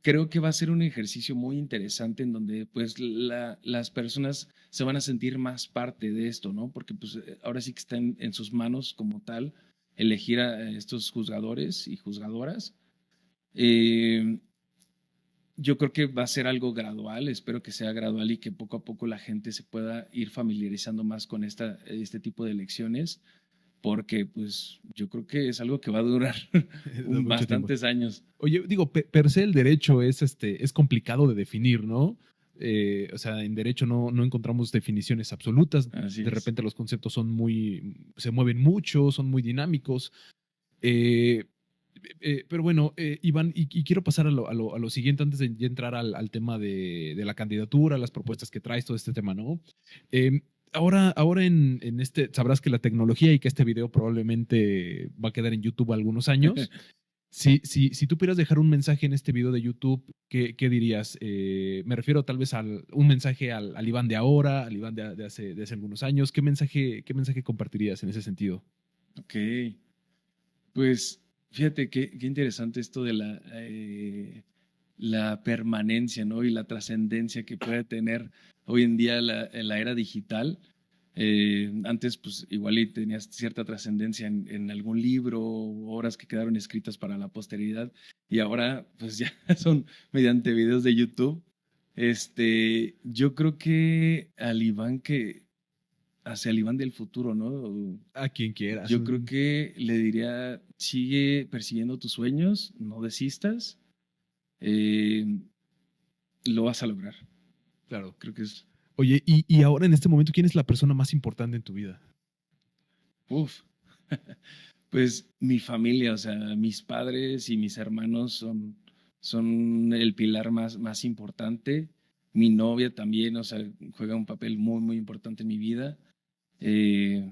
A: Creo que va a ser un ejercicio muy interesante en donde pues las personas se van a sentir más parte de esto, ¿no? Porque pues ahora sí que está en sus manos como tal elegir a estos juzgadores y juzgadoras. Eh, yo creo que va a ser algo gradual, espero que sea gradual y que poco a poco la gente se pueda ir familiarizando más con este tipo de elecciones, porque pues yo creo que es algo que va a durar
B: De mucho tiempo.
A: bastantes años.
B: Oye, digo, per se el derecho es complicado de definir, ¿no? O sea, en derecho no encontramos definiciones absolutas.
A: Así
B: De
A: es.
B: repente los conceptos se mueven mucho, son muy dinámicos. Eh, Pero bueno, Iván, y quiero pasar a lo siguiente antes de ya entrar al tema de la candidatura, las propuestas que traes, todo este tema, ¿no? Eh, ahora en este, sabrás que la tecnología y que este video probablemente va a quedar en YouTube algunos años. Si tú pudieras dejar un mensaje en este video de YouTube, ¿qué dirías? Me refiero tal vez a un mensaje al Iván de ahora, al Iván de hace algunos años. ¿Qué mensaje compartirías en ese sentido?
A: Ok, pues fíjate qué interesante esto de la permanencia, ¿no? Y la trascendencia que puede tener hoy en día la era digital. Antes, pues igual y tenías cierta trascendencia en algún libro o obras que quedaron escritas para la posteridad y ahora, pues ya son mediante videos de YouTube. Yo creo que hacia el Iván del futuro, ¿no?
B: A quien quieras.
A: Yo creo que le diría, sigue persiguiendo tus sueños, no desistas, eh, lo vas a lograr.
B: Claro.
A: Creo que es,
B: Oye, y ahora en este momento, ¿quién es la persona más importante en tu vida?
A: uff, pues mi familia, o sea, mis padres y mis hermanos son el pilar más importante. Mi novia también, o sea, juega un papel muy importante en mi vida. Eh,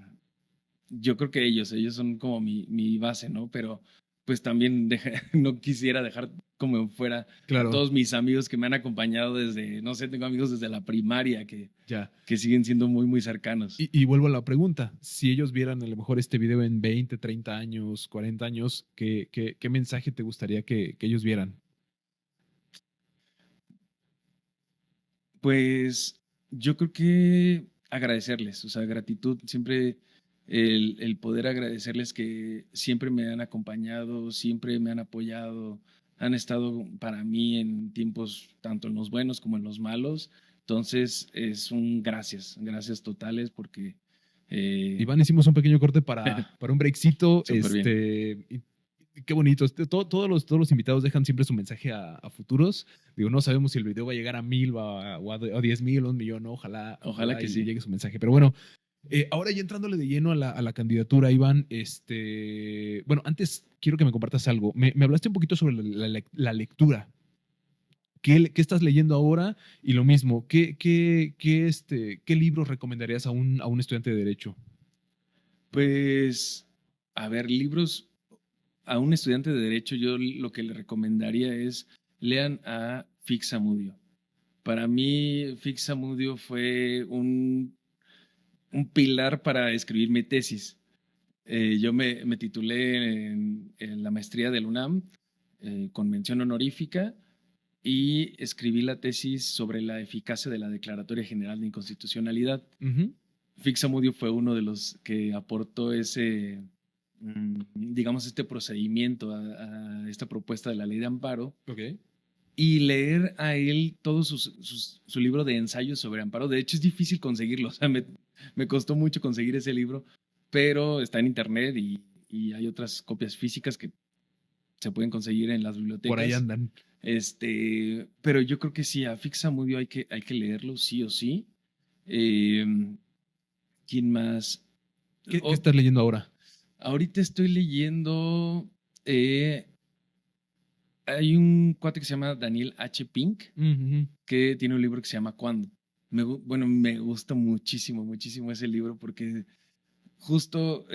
A: yo creo que ellos son como mi base, ¿no? Pero pues también no quisiera dejar como fuera a
B: Claro,
A: todos mis amigos que me han acompañado desde, no sé, tengo amigos desde la primaria
B: ya.
A: que siguen siendo muy cercanos.
B: Y vuelvo a la pregunta. Si ellos vieran a lo mejor este video en 20, 30 años, 40 años, ¿qué mensaje te gustaría que ellos vieran?
A: Pues yo creo que agradecerles, o sea, gratitud, siempre el poder agradecerles que siempre me han acompañado, siempre me han apoyado, han estado para mí en tiempos tanto en los buenos como en los malos. Entonces es un gracias totales porque eh,
B: Iván, hicimos un pequeño corte para un breakcito.
A: súper bien.
B: Y qué bonito. Todos los invitados dejan siempre su mensaje a futuros. Digo, no sabemos si el video va a llegar a 1000 o a 10,000 o 1,000,000, ¿no? Ojalá,
A: Ojalá
B: ojalá
A: que
B: y
A: sí.
B: llegue su mensaje. Pero bueno, ahora ya entrándole de lleno a la candidatura, Iván, bueno, antes quiero que me compartas algo. Me hablaste un poquito sobre la lectura. ¿Qué estás leyendo ahora? Y lo mismo, ¿qué libros recomendarías a un estudiante de Derecho?
A: Pues, a ver, libros a un estudiante de derecho, yo lo que le recomendaría es lean a Fix Amudio. Para mí, Fix Amudio fue un pilar para escribir mi tesis. Yo me titulé en la maestría del UNAM con mención honorífica y escribí la tesis sobre la eficacia de la Declaratoria General de Inconstitucionalidad.
B: Ujú.
A: Fixamudio fue uno de los que aportó digamos, este procedimiento a esta propuesta de la ley de amparo
B: Ok.
A: y leer a él todo su libro de ensayos sobre amparo. De hecho, es difícil conseguirlo, o sea, me costó mucho conseguir ese libro, pero está en internet y hay otras copias físicas que se pueden conseguir en las
B: Por ahí
A: bibliotecas.
B: andan.
A: Pero yo creo que sí, a Fixamudio hay que leerlo sí o sí. Eh, ¿Quién más?
B: ¿Qué
A: Oh,
B: estás leyendo ahora?
A: ahorita estoy leyendo. eh, Hay un cuate que se llama Daniel H. Pink
B: Ujú.
A: que tiene un libro que se llama ¿Cuándo? Bueno, me gusta muchísimo ese libro porque justo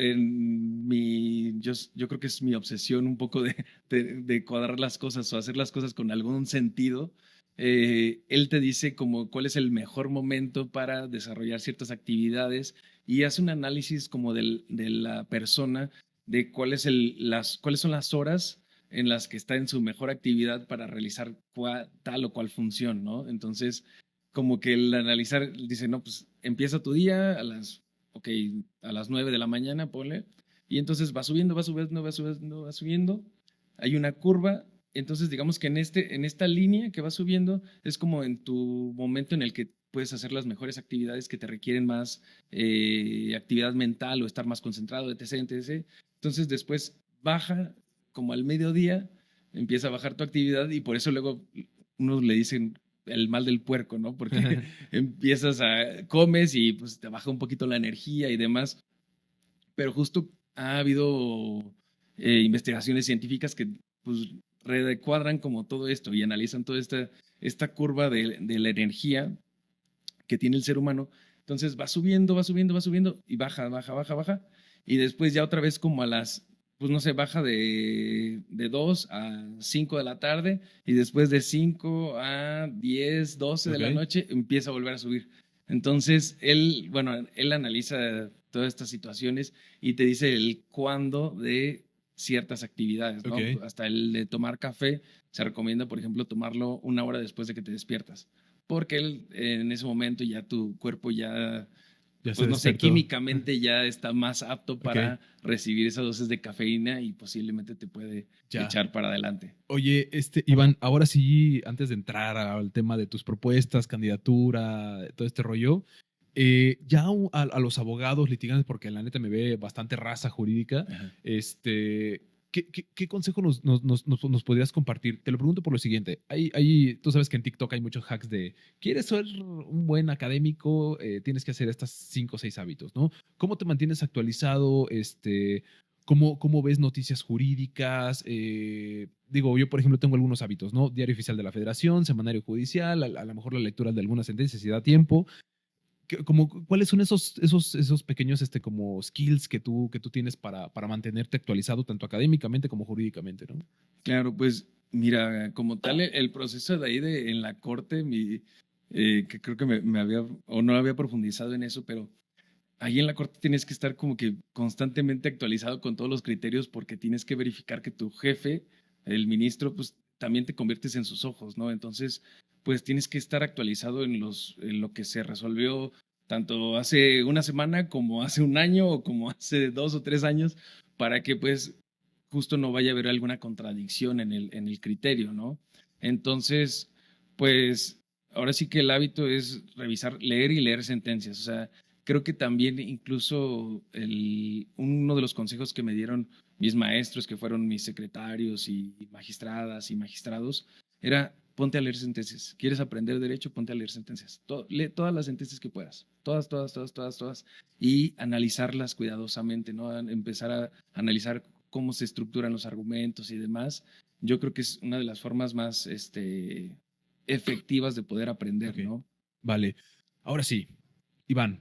A: yo creo que es mi obsesión un poco de cuadrar las cosas o hacer las cosas con algún sentido. Él te dice como cuál es el mejor momento para desarrollar ciertas actividades y hace un análisis como de la persona, de cuáles son las horas en las que está en su mejor actividad para realizar tal o cual función, ¿no? Entonces, como que el analizar, dice, no, pues empieza tu día ok, a las 9 de la mañana, ponle, y entonces va subiendo, va subiendo, va subiendo, va subiendo, hay una curva, entonces digamos que en esta línea que va subiendo es como en tu momento en el que puedes hacer las mejores actividades que te requieren más actividad mental o estar más concentrado, etc, etc. Entonces después baja como al mediodía, empieza a bajar tu actividad y por eso luego unos le dicen el mal del puerco, ¿no? Porque comes y pues te baja un poquito la energía y demás, pero justo ha habido investigaciones científicas que pues recuadran como todo esto y analizan toda esta curva de la energía que tiene el ser humano. Entonces va subiendo, va subiendo, va subiendo y baja, baja, baja, baja. Y después ya otra vez como a las, pues no sé, baja de 2 a 5 de la tarde y después de 5 a 10 12 de la
B: Ok.
A: noche empieza a volver a subir. Entonces él, bueno, él analiza todas estas situaciones y te dice el cuándo de ciertas actividades, ¿no?
B: Ok.
A: Hasta el de tomar café, se recomienda, por ejemplo, tomarlo una hora después de que te despiertas porque él, en ese momento ya tu cuerpo ya,
B: Ya se
A: pues no sé,
B: despertó.
A: químicamente ya está más apto
B: Ok.
A: para recibir esas dosis de cafeína y posiblemente te puede
B: Ya.
A: echar para adelante.
B: Oye, Iván, ahora sí, antes de entrar al tema de tus propuestas, candidatura, todo este rollo, ya a los abogados litigantes, porque la neta me ve bastante raza jurídica,
A: Ajá.
B: ¿qué consejo nos podrías compartir? Te lo pregunto por lo siguiente. Tú sabes que en TikTok hay muchos hacks de, ¿quieres ser un buen académico? Tienes que hacer estas 5 o 6 hábitos, ¿no? ¿Cómo te mantienes actualizado? ¿Cómo ves noticias jurídicas? Digo, yo por ejemplo tengo algunos hábitos, ¿no? Diario Oficial de la Federación, Semanario Judicial, a lo mejor la lectura de algunas sentencias si da tiempo. ¿Cuáles son esos pequeños como skills que tú tienes para mantenerte actualizado tanto académicamente como jurídicamente, ¿no?
A: Claro, pues mira, como tal, el proceso de ahí en la corte, que creo que me había, o no había profundizado en eso, pero ahí en la corte tienes que estar como que constantemente actualizado con todos los criterios porque tienes que verificar que tu jefe, el ministro, pues también te conviertes en sus ojos, ¿no? Entonces, pues tienes que estar actualizado en lo que se resolvió tanto hace una semana como hace un año o como hace 2 o 3 años para que pues justo no vaya a haber alguna contradicción en el criterio, ¿no? Entonces, pues ahora sí que el hábito es revisar, leer y leer sentencias, o sea, creo que también incluso uno de los consejos que me dieron mis maestros, que fueron mis secretarios y magistradas y magistrados, era ponte a leer sentencias. ¿Quieres aprender derecho? Ponte a leer sentencias. Lee todas las sentencias que puedas. Todas, todas, todas, todas, todas. Y analizarlas cuidadosamente, ¿no? Empezar a analizar cómo se estructuran los argumentos y demás. Yo creo que es una de las formas más efectivas de poder aprender,
B: Ok,
A: ¿no?
B: vale. Ahora sí, Iván,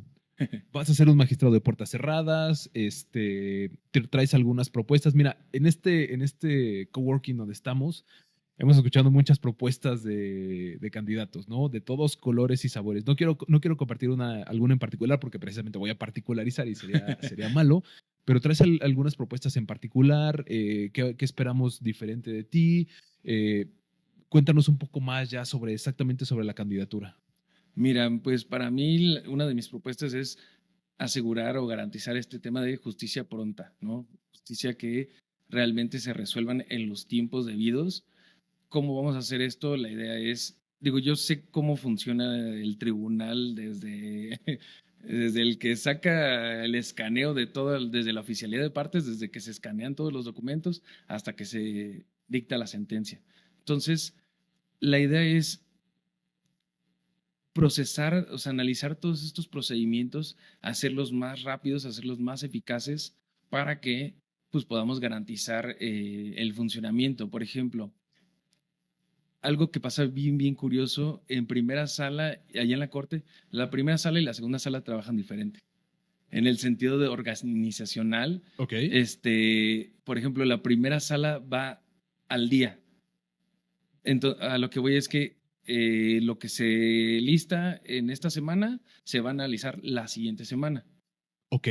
B: vas a ser un magistrado de puertas cerradas, te traes algunas propuestas. Mira, en este coworking donde estamos, hemos escuchado muchas propuestas de candidatos, ¿no? De todos colores y sabores. No quiero compartir alguna en particular porque precisamente voy a particularizar y sería malo, pero traes algunas propuestas en particular. ¿Qué esperamos diferente de ti? Eh, Cuéntanos un poco más ya exactamente sobre la candidatura.
A: Mira, pues para mí una de mis propuestas es asegurar o garantizar este tema de justicia pronta, ¿no? Justicia que realmente se resuelvan en los tiempos debidos. ¿Cómo vamos a hacer esto? La idea es, digo, yo sé cómo funciona el tribunal desde el que saca el escaneo de todo, desde la oficialidad de partes, desde que se escanean todos los documentos hasta que se dicta la sentencia. Entonces, la idea es procesar, o sea, analizar todos estos procedimientos, hacerlos más rápidos, hacerlos más eficaces para que pues, podamos garantizar el funcionamiento. Por ejemplo, algo que pasa bien, bien curioso, en primera sala, allá en la corte, la primera sala y la segunda sala trabajan diferente. En el sentido de organizacional,
B: Ok,
A: por ejemplo, la primera sala va al día. Entonces, a lo que voy es que lo que se lista en esta semana se va a analizar la siguiente semana.
B: ok.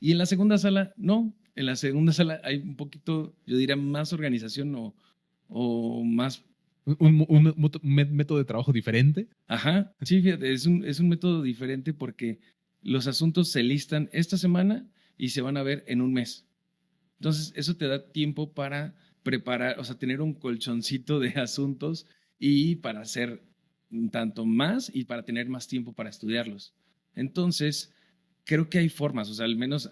A: Y en la segunda sala, no. En la segunda sala hay un poquito, yo diría, más organización o más.
B: Un método de trabajo diferente.
A: Ajá, sí, fíjate, es un método diferente porque los asuntos se listan esta semana y se van a ver en un mes. Entonces, eso te da tiempo para preparar, o sea, tener un colchoncito de asuntos y para hacer tanto más y para tener más tiempo para estudiarlos. Entonces, creo que hay formas, o sea, al menos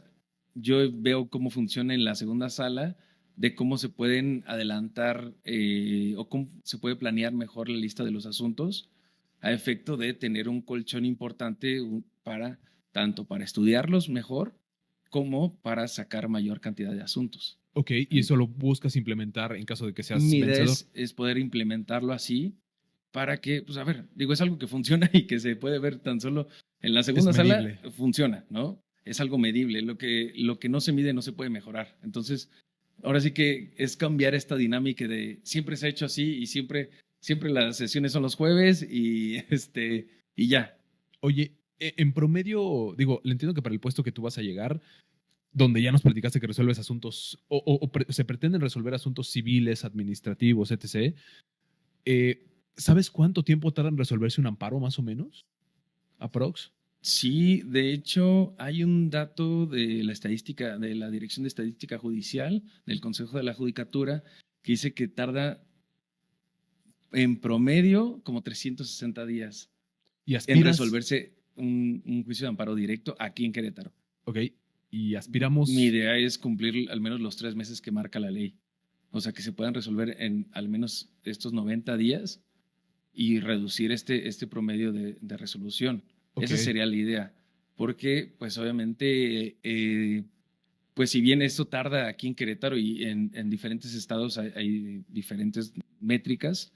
A: yo veo cómo funciona en la segunda sala, de cómo se pueden adelantar o cómo se puede planear mejor la lista de los asuntos a efecto de tener un colchón importante tanto para estudiarlos mejor como para sacar mayor cantidad de asuntos.
B: Ok, y eso lo buscas implementar en caso de que seas
A: Mi idea
B: vencedor.
A: es poder implementarlo así para que, pues a ver, digo, es algo que funciona y que se puede ver tan solo en la
B: Es
A: segunda sala,
B: medible.
A: funciona, ¿no? Es algo medible, lo que no se mide no se puede mejorar. Entonces, ahora sí que es cambiar esta dinámica de siempre se ha hecho así y siempre las sesiones son los jueves y, y ya.
B: Oye, en promedio, digo, le entiendo que para el puesto que tú vas a llegar, donde ya nos platicaste que resuelves asuntos se pretenden resolver asuntos civiles, administrativos, etc. eh, ¿Sabes cuánto tiempo tarda en resolverse un amparo, más o menos? ¿Aprox?
A: Sí, de hecho, hay un dato de la estadística, de la Dirección de Estadística Judicial, del Consejo de la Judicatura, que dice que tarda en promedio como 360 días
B: Y
A: en
B: aspiras,
A: resolverse un juicio de amparo directo aquí en Querétaro.
B: ok, y
A: Mi
B: aspiramos,
A: idea es cumplir al menos los 3 meses que marca la ley. O sea, que se puedan resolver en al menos estos 90 días y reducir este promedio de resolución.
B: ok,
A: Esa sería la idea. Porque, pues obviamente, pues si bien esto tarda aquí en Querétaro y en diferentes estados hay diferentes métricas,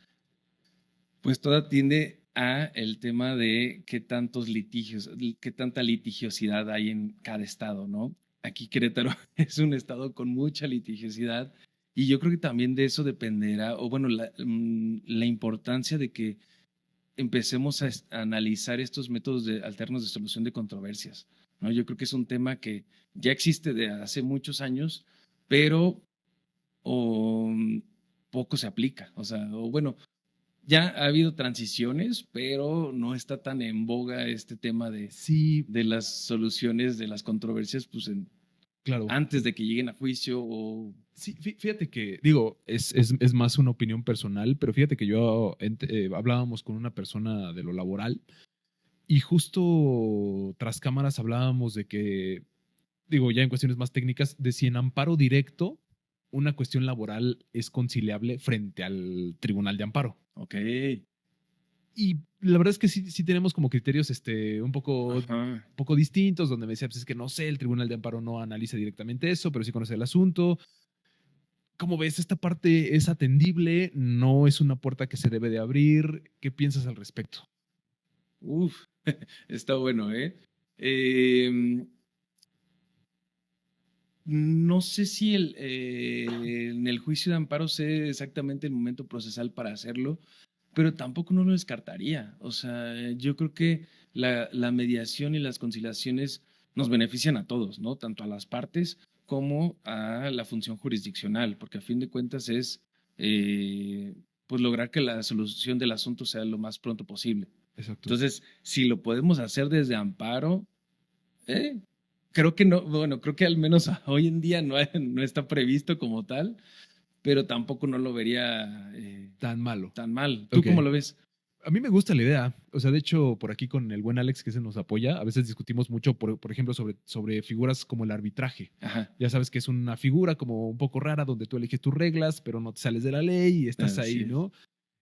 A: pues todo tiende a el tema de qué tantos litigios, qué tanta litigiosidad hay en cada estado, ¿no? Aquí Querétaro es un estado con mucha litigiosidad y yo creo que también de eso dependerá, o bueno, la importancia de que empecemos a analizar estos métodos alternos de solución de controversias, ¿no? Yo creo que es un tema que ya existe de hace muchos años, pero o, poco se aplica, o sea, o bueno, ya ha habido transiciones, pero no está tan en boga este tema
B: sí,
A: de las soluciones de las controversias, pues
B: claro.
A: antes de que lleguen a juicio o...
B: Sí, fíjate que, digo, es más una opinión personal, pero fíjate que yo hablábamos con una persona de lo laboral y justo tras cámaras hablábamos de que, digo, ya en cuestiones más técnicas, de si en amparo directo una cuestión laboral es conciliable frente al tribunal de amparo.
A: Ok,
B: Y la verdad es que sí tenemos como criterios
A: ajá.
B: poco distintos, donde me decía, pues es que no sé, el tribunal de amparo no analiza directamente eso, pero sí conoce el asunto. ¿Cómo ves? ¿Esta parte es atendible? ¿No es una puerta que se debe de abrir? ¿Qué piensas al respecto?
A: Uf, está bueno, ¿eh? Eh, No sé si en el juicio de amparo sé exactamente el momento procesal para hacerlo, pero tampoco no lo descartaría. O sea, yo creo que la mediación y las conciliaciones nos benefician a todos, ¿no? Tanto a las partes como a la función jurisdiccional, porque a fin de cuentas es eh, pues lograr que la solución del asunto sea lo más pronto posible.
B: Exacto.
A: Entonces, si lo podemos hacer desde amparo, ¿eh? Creo que no, bueno, creo que al menos hoy en día no está previsto como tal, pero tampoco no lo vería
B: Tan malo.
A: tan mal. ¿Tú
B: Ok.
A: cómo lo ves?
B: A mí me gusta la idea. O sea, de hecho, por aquí con el buen Alex que se nos apoya, a veces discutimos mucho, por ejemplo, sobre figuras como el arbitraje.
A: Ajá,
B: Ya sabes que es una figura como un poco rara donde tú eliges tus reglas, pero no te sales de la ley y estás
A: así
B: ahí,
A: es.
B: ¿no?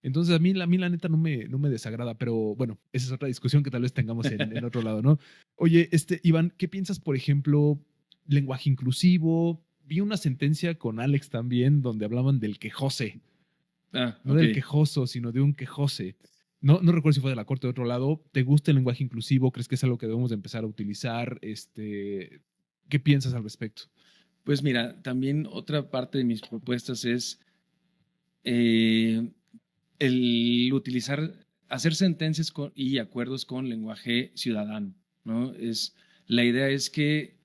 B: Entonces a mí la neta no me desagrada, pero bueno, esa es otra discusión que tal vez tengamos en otro lado, ¿no? Oye, Iván, ¿qué piensas, por ejemplo, lenguaje inclusivo? Vi una sentencia con Alex también donde hablaban del quejose,
A: Ah,
B: no
A: ok.
B: del quejoso, sino de un quejose. No recuerdo si fue de la corte de otro lado. ¿Te gusta el lenguaje inclusivo? ¿Crees que es algo que debemos de empezar a utilizar? ¿Qué piensas al respecto?
A: Pues mira, también otra parte de mis propuestas es eh, el utilizar, hacer sentencias y acuerdos con lenguaje ciudadano, ¿no? La idea es que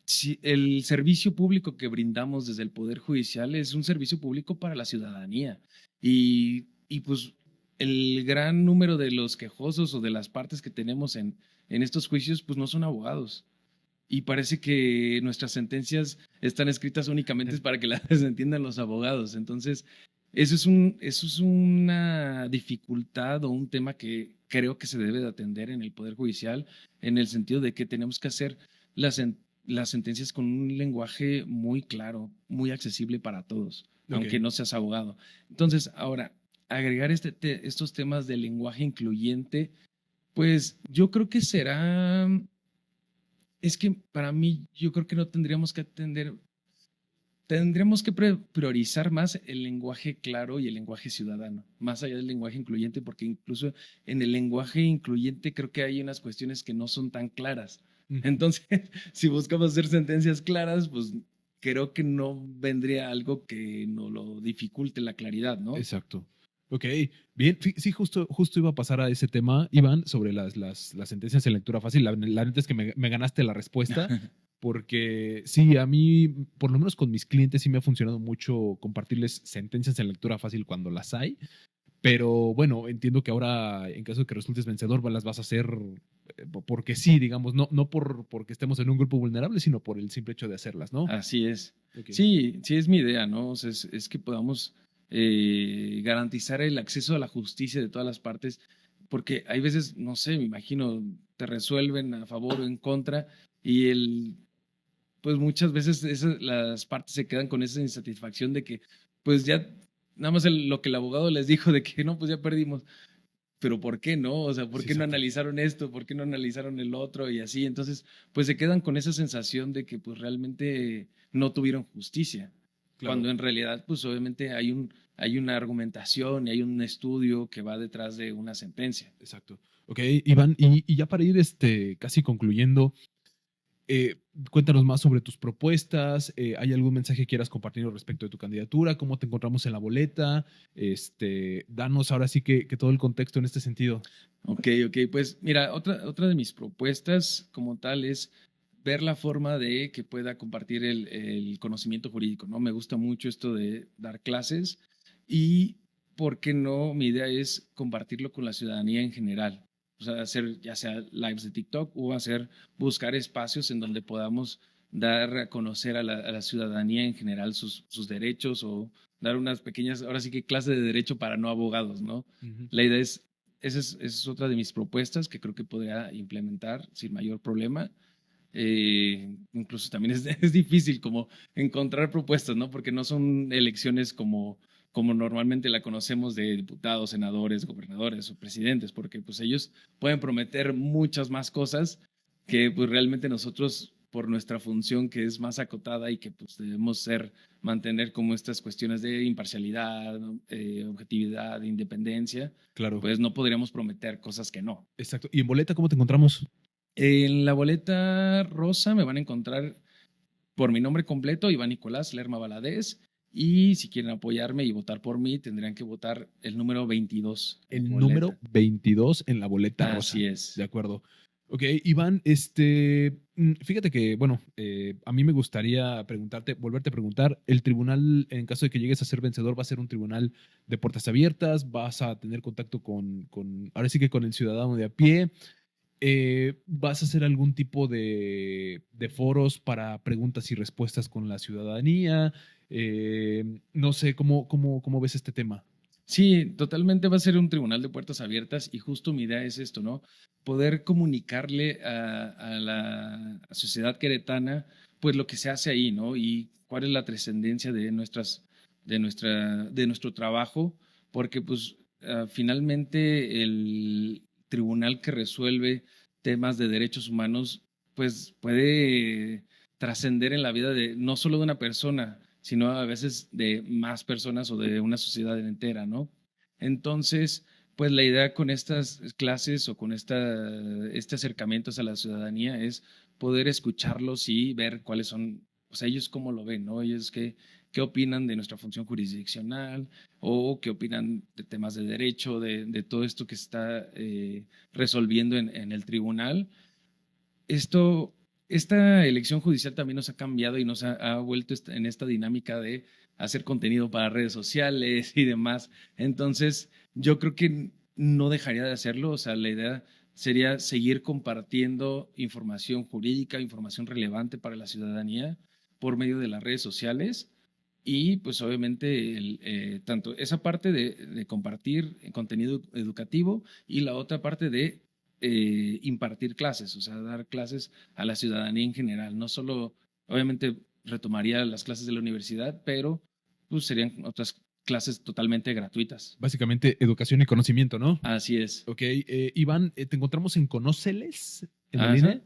A: si el servicio público que brindamos desde el Poder Judicial es un servicio público para la ciudadanía y pues el gran número de los quejosos o de las partes que tenemos en estos juicios pues no son abogados y parece que nuestras sentencias están escritas únicamente para que las entiendan los abogados. Entonces, eso es una dificultad o un tema que creo que se debe de atender en el Poder Judicial, en el sentido de que tenemos que hacer las sentencias con un lenguaje muy claro, muy accesible para todos,
B: Ok.
A: aunque no seas abogado. Entonces, ahora, agregar estos temas de lenguaje incluyente, pues yo creo que será es que para mí yo creo que no tendríamos que atender. tendríamos que priorizar más el lenguaje claro y el lenguaje ciudadano, más allá del lenguaje incluyente, porque incluso en el lenguaje incluyente creo que hay unas cuestiones que no son tan claras.
B: Ujú.
A: Entonces, si buscamos hacer sentencias claras, pues creo que no vendría algo que nos lo dificulte la claridad, ¿no?
B: Exacto. Ok, bien. Sí, justo iba a pasar a ese tema, Iván, sobre las sentencias en lectura fácil. La neta es que me ganaste la respuesta, porque sí, a mí, por lo menos con mis clientes, sí me ha funcionado mucho compartirles sentencias en lectura fácil cuando las hay. Pero bueno, entiendo que ahora, en caso de que resultes vencedor, las vas a hacer porque sí, digamos, no porque estemos en un grupo vulnerable, sino por el simple hecho de hacerlas, ¿no?
A: Así es.
B: Ok.
A: Sí, sí es mi idea, ¿no? O sea, es que podamos garantizar el acceso a la justicia de todas las partes, porque hay veces, no sé, me imagino, te resuelven a favor o en contra y pues muchas veces las partes se quedan con esa insatisfacción de que, pues ya, nada más lo que el abogado les dijo de que no, pues ya perdimos, pero ¿por qué no? O sea, ¿por
B: Sí,
A: qué no
B: exacto.
A: analizaron esto? ¿Por qué no analizaron el otro? Y así, entonces, pues se quedan con esa sensación de que pues realmente no tuvieron justicia,
B: Claro.
A: cuando en realidad pues obviamente hay una argumentación y hay un estudio que va detrás de una sentencia.
B: Exacto. Ok, Iván, y ya para ir casi concluyendo, eh, cuéntanos más sobre tus propuestas. ¿Hay algún mensaje que quieras compartir respecto de tu candidatura? ¿Cómo te encontramos en la boleta? Danos ahora sí que todo el contexto en este sentido.
A: Ok, ok, pues mira, otra de mis propuestas como tal es ver la forma de que pueda compartir el conocimiento jurídico, ¿no? Me gusta mucho esto de dar clases y, ¿por qué no? Mi idea es compartirlo con la ciudadanía en general. O sea, hacer ya sea lives de TikTok o buscar espacios en donde podamos dar a conocer a la ciudadanía en general sus derechos o dar unas pequeñas, ahora sí que clase de derecho para no abogados, ¿no?
B: Ujú.
A: La idea es esa es otra de mis propuestas que creo que podría implementar sin mayor problema. Incluso también es difícil como encontrar propuestas, ¿no? Porque no son elecciones como normalmente la conocemos de diputados, senadores, gobernadores o presidentes, porque pues ellos pueden prometer muchas más cosas que pues realmente nosotros por nuestra función que es más acotada y que pues debemos mantener como estas cuestiones de imparcialidad, ¿no? Objetividad, independencia,
B: Claro,
A: pues no podríamos prometer cosas que no.
B: exacto. ¿Y en boleta cómo te encontramos?
A: En la boleta rosa me van a encontrar por mi nombre completo, Iván Nicolás Lerma Valadez. Y si quieren apoyarme y votar por mí, tendrían que votar el número 22 en la
B: El número
A: boleta.
B: 22 en la boleta rosa.
A: Así
B: De
A: es.
B: acuerdo. Ok, Iván, fíjate que, bueno, a mí me gustaría volverte a preguntar, el tribunal, en caso de que llegues a ser vencedor, va a ser un tribunal de puertas abiertas, vas a tener contacto ahora sí que con el ciudadano de a pie, vas a hacer algún tipo de foros para preguntas y respuestas con la ciudadanía. No sé, ¿cómo ves este tema?
A: Sí, totalmente va a ser un tribunal de puertas abiertas y justo mi idea es esto, ¿no? Poder comunicarle a la sociedad queretana, pues lo que se hace ahí, ¿no? Y cuál es la trascendencia de nuestro trabajo, porque pues finalmente el tribunal que resuelve temas de derechos humanos, pues puede trascender en la vida de no solo de una persona, sino a veces de más personas o de una sociedad entera, ¿no? Entonces, pues la idea con estas clases o con este acercamientos a la ciudadanía es poder escucharlos y ver cuáles son, pues ellos cómo lo ven, ¿no? Ellos qué opinan de nuestra función jurisdiccional o qué opinan de temas de derecho, de todo esto que se está resolviendo en el tribunal. Esto, esta elección judicial también nos ha cambiado y nos ha vuelto en esta dinámica de hacer contenido para redes sociales y demás. Entonces, yo creo que no dejaría de hacerlo. O sea, la idea sería seguir compartiendo información jurídica, información relevante para la ciudadanía por medio de las redes sociales. Y pues obviamente tanto esa parte de compartir contenido educativo y la otra parte de impartir clases, o sea, dar clases a la ciudadanía en general. No solo, obviamente retomaría las clases de la universidad, pero pues serían otras clases totalmente gratuitas.
B: Básicamente, educación y conocimiento, ¿no?
A: Así es.
B: Ok, Iván, ¿te encontramos en Conóceles, en
A: Ajá.
B: Molina?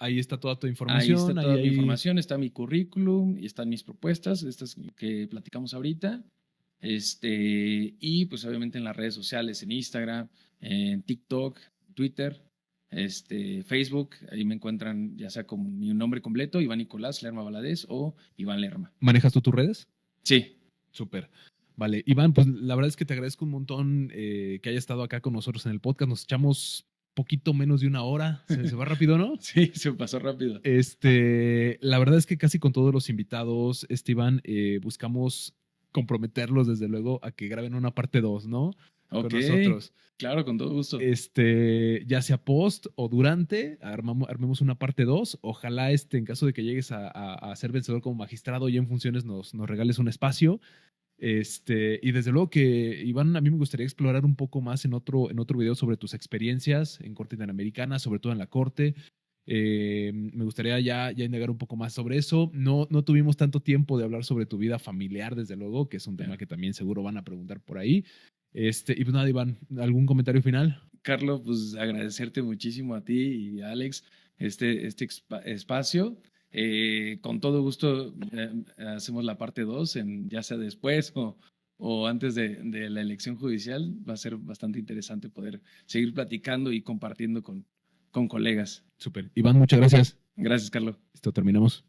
B: Ahí está toda tu
A: Ahí
B: información.
A: está toda mi
B: ahí-
A: información, está mi currículum y están mis propuestas, estas que platicamos ahorita. Y pues obviamente en las redes sociales, en Instagram, en TikTok, Twitter, Facebook, ahí me encuentran ya sea con mi nombre completo, Iván Nicolás Lerma Valadez o Iván Lerma.
B: ¿Manejas tú tus redes?
A: Sí,
B: Súper. Vale, Iván, pues la verdad es que te agradezco un montón que haya estado acá con nosotros en el podcast. Nos echamos poquito menos de una hora. Se va rápido, ¿no?
A: sí, se pasó rápido.
B: La verdad es que casi con todos los invitados, Iván, buscamos comprometerlos desde luego a que graben una parte 2, ¿no?
A: Ok,
B: Con nosotros.
A: claro, con todo gusto.
B: Ya sea post o durante, armemos una parte 2. Ojalá, en caso de que llegues a ser vencedor como magistrado y en funciones, nos regales un espacio. Y desde luego que, Iván, a mí me gustaría explorar un poco más en otro video sobre tus experiencias en Corte Interamericana, sobre todo en la Corte. Me gustaría ya indagar un poco más sobre eso. No tuvimos tanto tiempo de hablar sobre tu vida familiar, desde luego, que es un tema que también seguro van a preguntar por ahí. Y pues nada, Iván, ¿algún comentario final?
A: Carlos, pues agradecerte muchísimo a ti y a Alex espacio. Con todo gusto hacemos la parte 2, ya sea después o antes de la elección judicial. Va a ser bastante interesante poder seguir platicando y compartiendo con colegas.
B: Súper. Iván, muchas gracias.
A: Gracias, Carlos.
B: Esto terminamos.